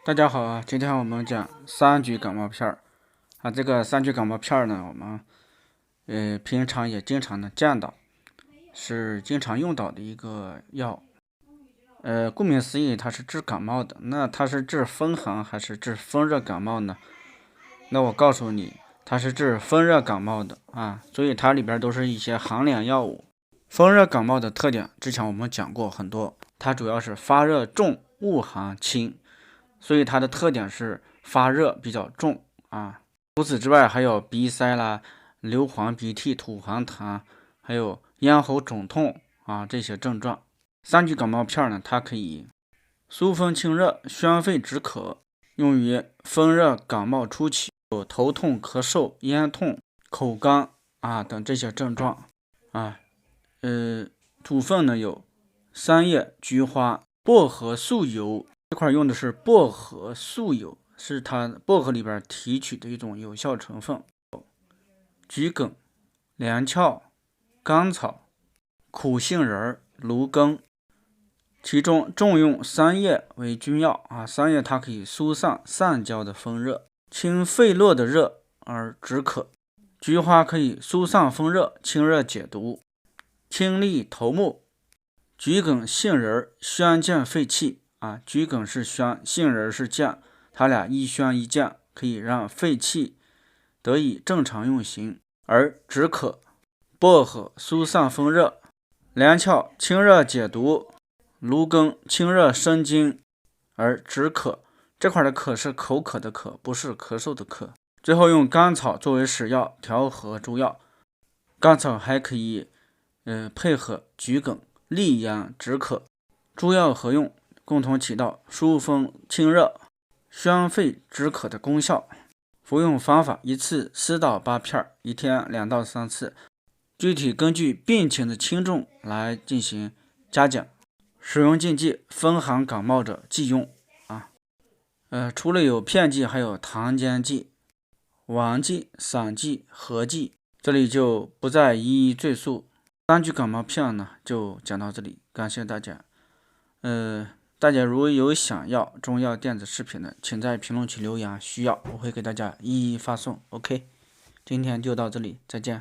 大家好啊，今天我们讲三聚感冒片儿啊。这个三聚感冒片儿呢，我们平常也经常的见到，是经常用到的一个药。顾名思义，它是治感冒的。那它是治风寒还是治风热感冒呢？那我告诉你，它是治风热感冒的啊。所以它里边都是一些寒凉药物。风热感冒的特点，之前我们讲过很多，它主要是发热重，恶寒轻。所以它的特点是发热比较重啊。除此之外，还有鼻塞啦、流黄鼻涕、吐黄痰，还有咽喉肿痛啊这些症状。三聚感冒片呢，它可以疏风清热、宣肺止渴，用于风热感冒初期，有头痛、咳嗽、咽痛、口干啊等这些症状啊。成分呢有三叶、菊花、薄荷、素油。这块用的是薄荷素油，是它薄荷里边提取的一种有效成分。桔梗、连翘、甘草、苦杏仁、芦根，其中重用三叶为君药啊。三叶它可以疏散散焦的风热，清肺络的热而止渴；菊花可以疏散风热，清热解毒，清利头目；桔梗、杏仁宣健肺气。桔梗是宣，杏仁是健，它俩一宣一健，可以让肺气得以正常运行而止渴。薄荷疏散风热，连翘清热解毒，芦根清热生津而止渴。这块的渴是口渴的渴，不是咳嗽的咳。最后用甘草作为使药，调和诸药。甘草还可以配合桔梗利咽止渴，诸药合用，共同起到疏风清热、宣肺止渴的功效。服用方法：一次4到8片，一天2到3次，具体根据病情的轻重来进行加减。使用禁忌：风寒感冒者忌用啊。除了有片剂，还有糖煎剂、丸剂、散剂、合剂，这里就不再一一赘述。三聚感冒片呢，就讲到这里，感谢大家。大家如果有想要中药电子视频的，请在评论区留言需要，我会给大家一一发送。OK，今天就到这里，再见。